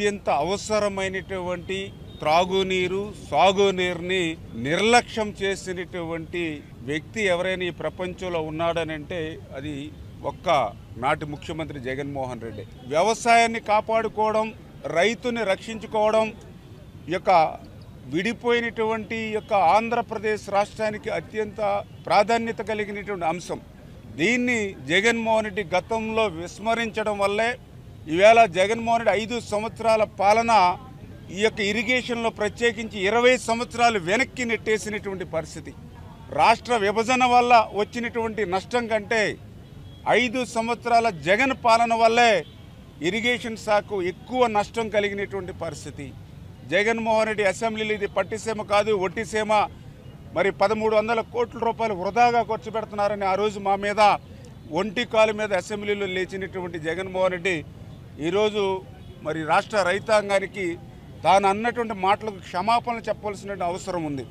అత్యంత అవసరమైనటువంటి త్రాగునీరు సాగునీరుని నిర్లక్ష్యం చేసినటువంటి వ్యక్తి ఎవరైనా ఈ ప్రపంచంలో ఉన్నాడనంటే అది ఒక్క నాటి ముఖ్యమంత్రి జగన్మోహన్ రెడ్డి. వ్యవసాయాన్ని కాపాడుకోవడం, రైతుని రక్షించుకోవడం యొక్క విడిపోయినటువంటి యొక్క ఆంధ్రప్రదేశ్ రాష్ట్రానికి అత్యంత ప్రాధాన్యత కలిగినటువంటి అంశం. దీన్ని జగన్మోహన్ రెడ్డి గతంలో విస్మరించడం వల్లే ఈవేళ జగన్మోహన్ రెడ్డి 5 సంవత్సరాల పాలన ఈ యొక్క ఇరిగేషన్లో ప్రత్యేకించి 20 సంవత్సరాలు వెనక్కి నెట్టేసినటువంటి పరిస్థితి. రాష్ట్ర విభజన వల్ల వచ్చినటువంటి నష్టం కంటే 5 సంవత్సరాల జగన్ పాలన వల్లే ఇరిగేషన్ శాఖకు ఎక్కువ నష్టం కలిగినటువంటి పరిస్థితి. జగన్మోహన్ రెడ్డి అసెంబ్లీలో ఇది పట్టిసీమ కాదు ఒట్టిసీమ, మరి 1300 కోట్ల రూపాయలు వృధాగా ఖర్చు పెడుతున్నారని ఆ రోజు మా మీద ఒంటి కాలు మీద అసెంబ్లీలో లేచినటువంటి జగన్మోహన్ రెడ్డి ఈరోజు మరి రాష్ట్ర రైతాంగానికి తాను అన్నటువంటి మాటలకు క్షమాపణలు చెప్పవలసిన అవసరం ఉంది.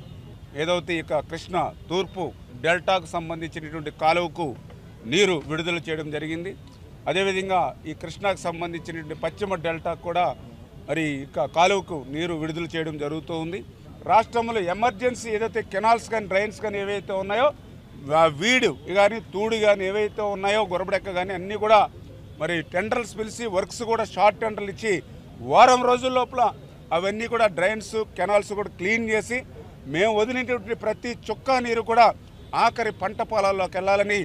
ఏదైతే ఇక కృష్ణ తూర్పు డెల్టాకు సంబంధించినటువంటి కాలువకు నీరు విడుదల చేయడం జరిగింది. అదేవిధంగా ఈ కృష్ణాకు సంబంధించినటువంటి పశ్చిమ డెల్టాకు కూడా మరి ఇక కాలువకు నీరు విడుదల చేయడం జరుగుతూ ఉంది. రాష్ట్రంలో ఎమర్జెన్సీ ఏదైతే కెనాల్స్ కానీ డ్రైన్స్ కానీ ఏవైతే ఉన్నాయో వీడు కానీ తూడు కానీ ఏవైతే ఉన్నాయో గొరబడెక్క కానీ అన్నీ కూడా మరి టెండర్స్ పిలిచి వర్క్స్ కూడా షార్ట్ టెండర్లు ఇచ్చి వారం రోజుల లోపల అవన్నీ కూడా డ్రైన్స్ కెనాల్స్ కూడా క్లీన్ చేసి మేము వదిలినటువంటి ప్రతి చుక్క నీరు కూడా ఆఖరి పంట పొలాల్లోకి వెళ్ళాలని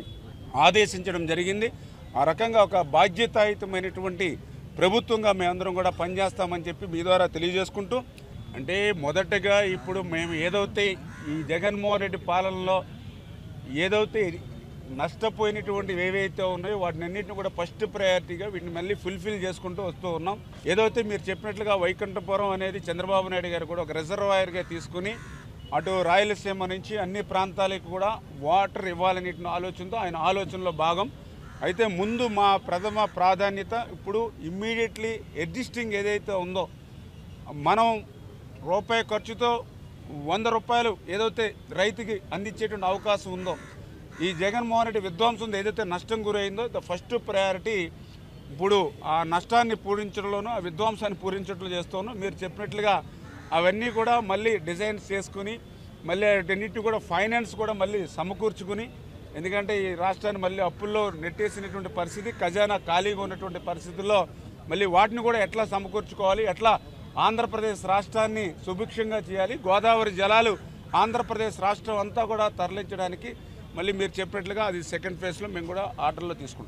ఆదేశించడం జరిగింది. ఆ రకంగా ఒక బాధ్యతాయుతమైనటువంటి ప్రభుత్వంగా మేమందరం కూడా పనిచేస్తామని చెప్పి మీ ద్వారా తెలియజేసుకుంటూ, అంటే మొదటగా ఇప్పుడు మేము ఏదైతే ఈ జగన్మోహన్ రెడ్డి పాలనలో ఏదైతే నష్టపోయినటువంటి ఏవైతే ఉన్నాయో వాటిని అన్నింటిని కూడా ఫస్ట్ ప్రయారిటీగా వీటిని మళ్ళీ ఫుల్ఫిల్ చేసుకుంటూ వస్తూ ఉన్నాం. ఏదైతే మీరు చెప్పినట్లుగా వైకుంఠపురం అనేది చంద్రబాబు నాయుడు గారు కూడా ఒక రిజర్వాయర్గా తీసుకుని అటు రాయలసీమ నుంచి అన్ని ప్రాంతాలకు కూడా వాటర్ ఇవ్వాలనే ఆలోచనతో ఆయన ఆలోచనలో భాగం. అయితే ముందు మా ప్రథమ ప్రాధాన్యత ఇప్పుడు ఇమ్మీడియట్లీ ఎగ్జిస్టింగ్ ఏదైతే ఉందో మనం రూపాయి ఖర్చుతో 100 రూపాయలు ఏదైతే రైతుకి అందించేటువంటి అవకాశం ఉందో ఈ జగన్మోహన్ రెడ్డి విధ్వంసం ఏదైతే నష్టం గురైందో ద ఫస్ట్ ప్రయారిటీ ఇప్పుడు ఆ నష్టాన్ని పూరించడంలోనూ ఆ విధ్వంసాన్ని పూరించడంలో చేస్తాను. మీరు చెప్పినట్లుగా అవన్నీ కూడా మళ్ళీ డిజైన్స్ చేసుకుని మళ్ళీ అన్నింటినీ కూడా ఫైనాన్స్ కూడా మళ్ళీ సమకూర్చుకుని, ఎందుకంటే ఈ రాష్ట్రాన్ని మళ్ళీ అప్పుల్లో నెట్టేసినటువంటి పరిస్థితి, ఖజానా ఖాళీగా ఉన్నటువంటి పరిస్థితుల్లో మళ్ళీ వాటిని కూడా ఎట్లా సమకూర్చుకోవాలి, ఎట్లా ఆంధ్రప్రదేశ్ రాష్ట్రాన్ని సుభిక్షంగా చేయాలి, గోదావరి జలాలు ఆంధ్రప్రదేశ్ రాష్ట్రం అంతా కూడా తరలించడానికి మళ్ళీ మీరు చెప్పినట్లుగా అది సెకండ్ ఫేజ్లో మేము కూడా ఆర్డర్లో తీసుకుంటాం.